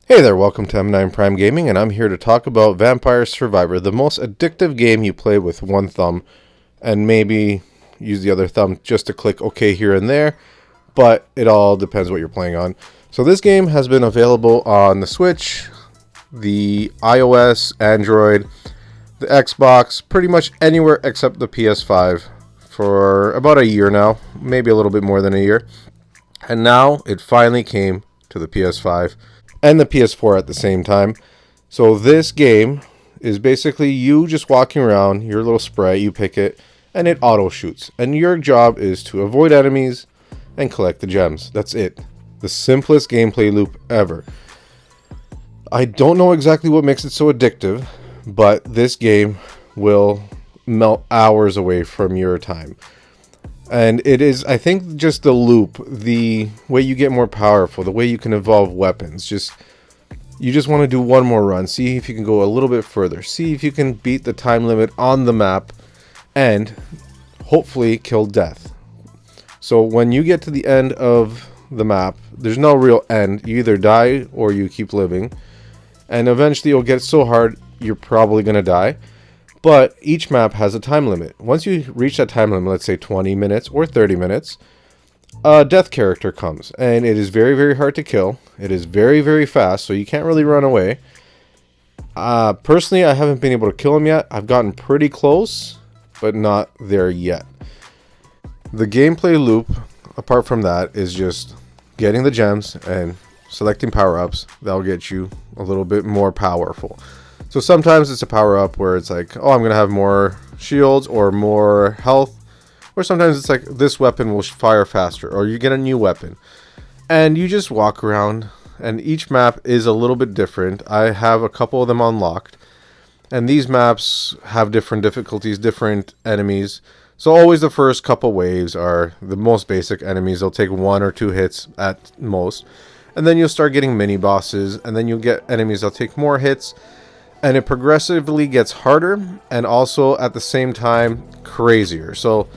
Hey there, welcome to M9 Prime Gaming, and I'm here to talk about Vampire Survivor, the most addictive game you play with one thumb, and maybe use the other thumb just to click OK here and there, but it all depends what you're playing on. So this game has been available on the Switch, the iOS, Android, the Xbox, pretty much anywhere except the PS5 for about a year now, maybe a little bit more than a year. And now it finally came to the PS5 and the PS4 at the same time. So this game is basically you just walking around, your little sprite, you pick it, and it auto shoots. And your job is to avoid enemies and collect the gems. That's it. The simplest gameplay loop ever. I don't know exactly what makes it so addictive, but this game will melt hours away from your time. And it is, I think, just the loop, the way you get more powerful, the way you can evolve weapons. You just want to do one more run, see if you can go a little bit further, see if you can beat the time limit on the map, and hopefully kill death. So when you get to the end of the map, there's no real end. You either die or you keep living. And eventually you'll get so hard, you're probably going to die. But each map has a time limit. Once you reach that time limit, let's say 20 minutes or 30 minutes, a death character comes. And it is very, very hard to kill. It is very, very fast, so you can't really run away. Personally, I haven't been able to kill him yet. I've gotten pretty close, but not there yet. The gameplay loop, apart from that, is just getting the gems and selecting power-ups. That'll get you a little bit more powerful. So sometimes it's a power-up where it's like, oh, I'm going to have more shields or more health. Or sometimes it's like, this weapon will fire faster. Or you get a new weapon. And you just walk around. And each map is a little bit different. I have a couple of them unlocked. And these maps have different difficulties, different enemies. So always the first couple waves are the most basic enemies. They'll take 1 or 2 hits at most. And then you'll start getting mini-bosses. And then you'll get enemies that'll take more hits. And it progressively gets harder and also at the same time crazier. So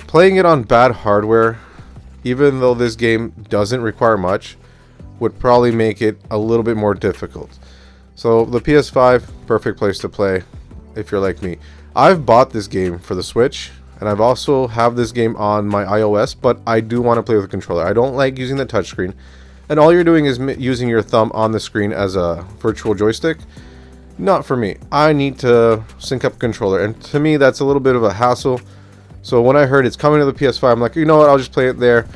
playing it on bad hardware, even though this game doesn't require much, would probably make it a little bit more difficult. So the PS5, perfect place to play if you're like me. I've bought this game for the Switch, and I've also have this game on my iOS, but I do want to play with a controller. I don't like using the touchscreen. And all you're doing is using your thumb on the screen as a virtual joystick. Not for me. I need to sync up a controller, and to me that's a little bit of a hassle. So when I heard it's coming to the PS5, I'm like, you know what, I'll just play it there.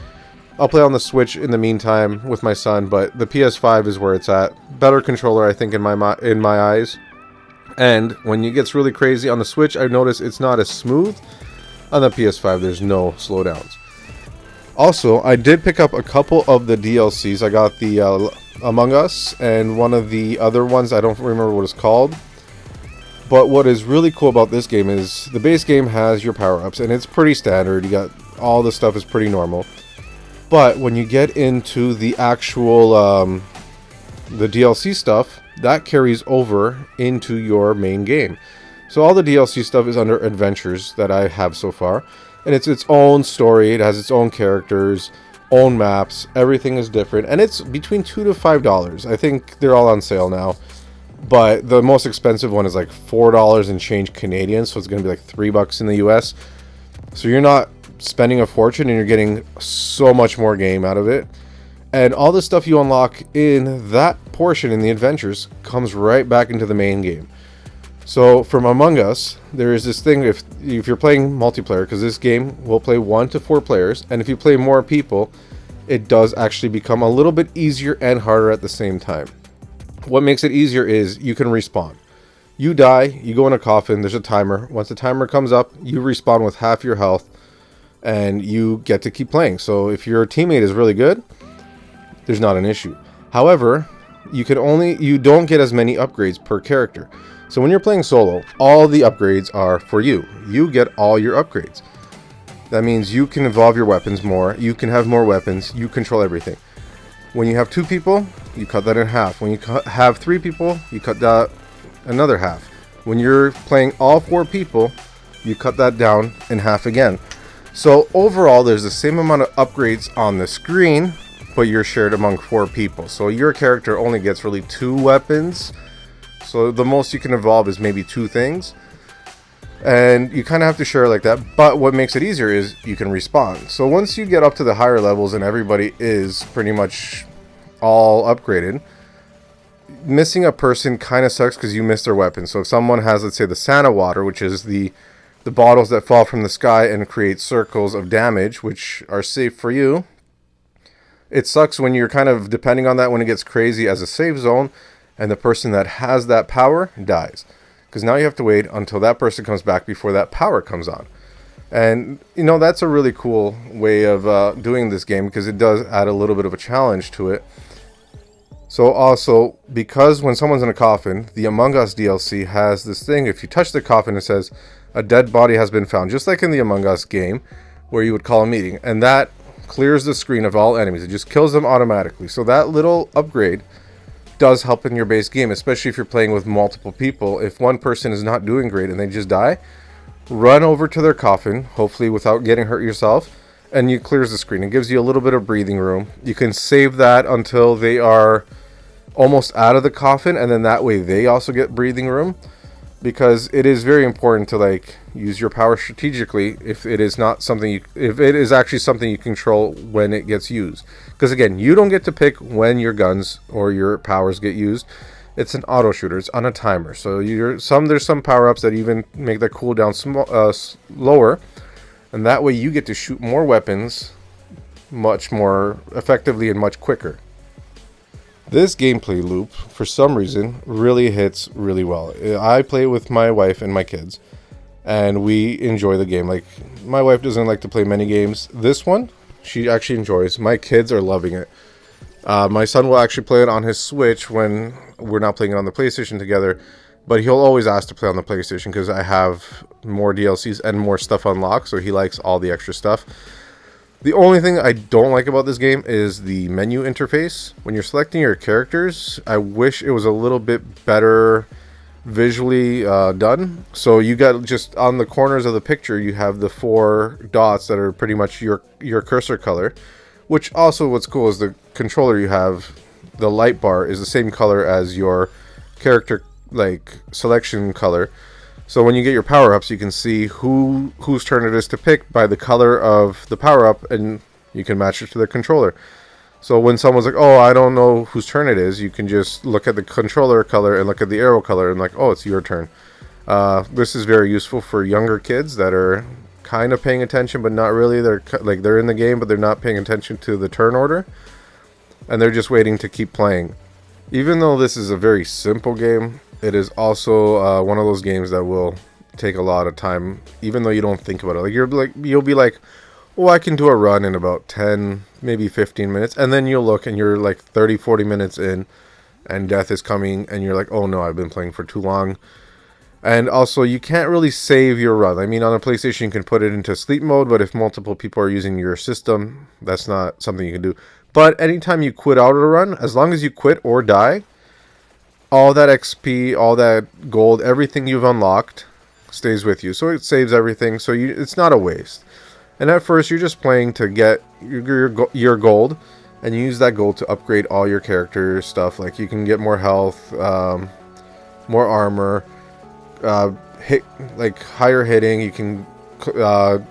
I'll play on the Switch in the meantime with my son, but the PS5 is where it's at. Better controller, I think, in my eyes. And when it gets really crazy on the Switch, I notice it's not as smooth. On the PS5, there's no slowdowns. Also, I did pick up a couple of the DLCs. I got the Among Us and one of the other ones. I don't remember what it's called. But what is really cool about this game is the base game has your power-ups, and it's pretty standard. You got all the stuff is pretty normal. But when you get into the actual the DLC stuff, that carries over into your main game. So all the DLC stuff is under adventures that I have so far. And it's its own story. It has its own characters, own maps. Everything is different. And it's between $2 to $5. I think they're all on sale now. But the most expensive one is like $4 and change Canadian. So it's going to be like $3 in the US. So you're not spending a fortune and you're getting so much more game out of it. And all the stuff you unlock in that portion in the adventures comes right back into the main game. So from Among Us, there is this thing, if you're playing multiplayer, because this game will play 1 to 4 players, and if you play more people, it does actually become a little bit easier and harder at the same time. What makes it easier is you can respawn. You die, you go in a coffin, there's a timer. Once the timer comes up, you respawn with half your health, and you get to keep playing. So if your teammate is really good, there's not an issue. However, you don't get as many upgrades per character. So when you're playing solo, all the upgrades are for you. You get all your upgrades. That means you can evolve your weapons more. You can have more weapons. You control everything. When you have 2 people, you cut that in half. When you have 3 people, you cut that another half. When you're playing all 4 people, you cut that down in half again. So overall, there's the same amount of upgrades on the screen but you're shared among 4 people. So your character only gets really 2 weapons. So the most you can evolve is maybe 2 things. And you kind of have to share like that. But what makes it easier is you can respawn. So once you get up to the higher levels and everybody is pretty much all upgraded, missing a person kind of sucks because you miss their weapon. So if someone has, let's say, the Santa water, which is the bottles that fall from the sky and create circles of damage, which are safe for you, it sucks when you're kind of depending on that when it gets crazy as a save zone and the person that has that power dies. Because now you have to wait until that person comes back before that power comes on. And, you know, that's a really cool way of doing this game because it does add a little bit of a challenge to it. So also, because when someone's in a coffin, the Among Us DLC has this thing. If you touch the coffin, it says, a dead body has been found. Just like in the Among Us game where you would call a meeting. And that clears the screen of all enemies. It just kills them automatically. So that little upgrade does help in your base game, especially if you're playing with multiple people. If one person is not doing great and they just die, run over to their coffin, hopefully without getting hurt yourself, and it clears the screen. It gives you a little bit of breathing room. You can save that until they are almost out of the coffin, and then that way they also get breathing room, because it is very important to like use your power strategically if it is not something if it is actually something you control when it gets used. Because again, you don't get to pick when your guns or your powers get used. It's an auto shooter. It's on a timer. So there's some power-ups that even make the cooldown lower, and that way you get to shoot more weapons much more effectively and much quicker. This gameplay loop, for some reason, really hits really well. I play it with my wife and my kids, and we enjoy the game. Like, my wife doesn't like to play many games. This one, she actually enjoys. My kids are loving it. My son will actually play it on his Switch when we're not playing it on the PlayStation together, but he'll always ask to play on the PlayStation because I have more DLCs and more stuff unlocked, so he likes all the extra stuff. The only thing I don't like about this game is the menu interface. When you're selecting your characters, I wish it was a little bit better visually done. So you got just on the corners of the picture, you have the 4 dots that are pretty much your cursor color, which also what's cool is the controller you have, the light bar is the same color as your character like selection color. So when you get your power-ups, you can see whose turn it is to pick by the color of the power-up, and you can match it to the controller. So when someone's like, oh, I don't know whose turn it is, you can just look at the controller color and look at the arrow color and like, oh, it's your turn. This is very useful for younger kids that are kind of paying attention, but not really. They're in the game, but they're not paying attention to the turn order, and they're just waiting to keep playing. Even though this is a very simple game, it is also one of those games that will take a lot of time, even though you don't think about it. You'll be like, oh, I can do a run in about 10, maybe 15 minutes, and then you'll look and you're like 30, 40 minutes in, and death is coming, and you're like, oh no, I've been playing for too long. And also, you can't really save your run. I mean, on a PlayStation, you can put it into sleep mode, but if multiple people are using your system, that's not something you can do. But anytime you quit out of a run, as long as you quit or die, all that XP, all that gold, everything you've unlocked stays with you. So it saves everything, so it's not a waste. And at first, you're just playing to get your gold, and you use that gold to upgrade all your character stuff. Like, you can get more health, more armor, higher hitting. You can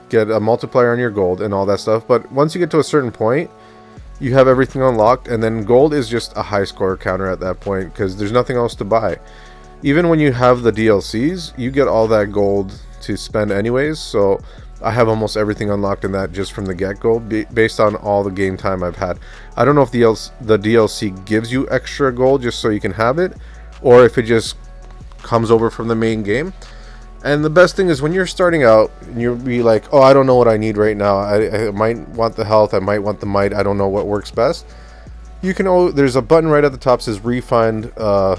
get a multiplier on your gold and all that stuff. But once you get to a certain point, you have everything unlocked, and then gold is just a high score counter at that point because there's nothing else to buy. Even when you have the DLCs, you get all that gold to spend anyways. So I have almost everything unlocked in that just from the get-go based on all the game time I've had. I don't know if the DLC gives you extra gold just so you can have it, or if it just comes over from the main game. And the best thing is when you're starting out and you'll be like, oh, I don't know what I need right now. I might want the health, I might want the might, I don't know what works best. You can there's a button right at the top that says refund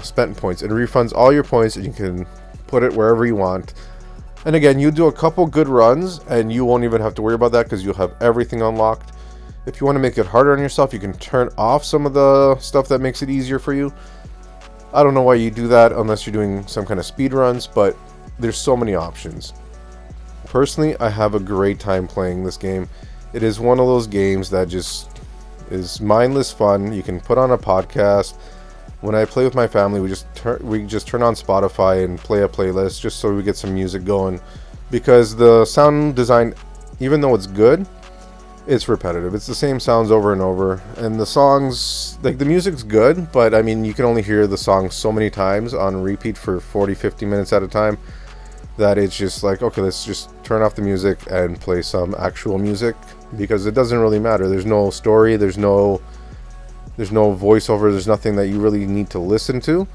spent points. It refunds all your points, and you can put it wherever you want. And again, you do a couple good runs and you won't even have to worry about that because you'll have everything unlocked. If you want to make it harder on yourself, you can turn off some of the stuff that makes it easier for you. I don't know why you do that unless you're doing some kind of speed runs, but there's so many options. Personally, I have a great time playing this game. It is one of those games that just is mindless fun. You can put on a podcast. When I play with my family, we just turn on Spotify and play a playlist just so we get some music going, because the sound design, even though it's good, it's repetitive. It's the same sounds over and over, and the songs, like the music's good, but I mean, you can only hear the song so many times on repeat for 40-50 minutes at a time that it's just like, okay, let's just turn off the music and play some actual music, because it doesn't really matter. There's no story, there's no voiceover, there's nothing that you really need to listen to.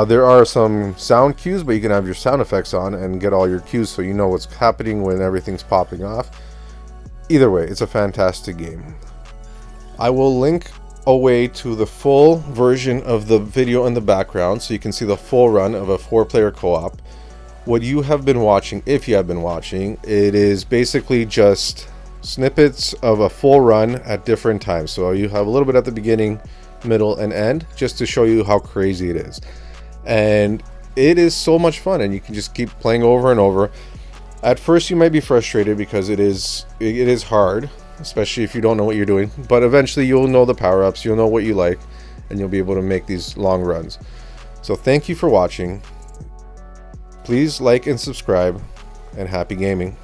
There are some sound cues, but you can have your sound effects on and get all your cues so you know what's happening when everything's popping off. Either way, it's a fantastic game. I will link a way to the full version of the video in the background so you can see the full run of a 4-player co-op. What you have been watching, if you have been watching, it is basically just snippets of a full run at different times. So you have a little bit at the beginning, middle, and end, just to show you how crazy it is. And it is so much fun, and you can just keep playing over and over. At first you might be frustrated because it is hard, especially if you don't know what you're doing, but eventually you'll know the power-ups, you'll know what you like, and you'll be able to make these long runs. So thank you for watching. Please like and subscribe, and happy gaming.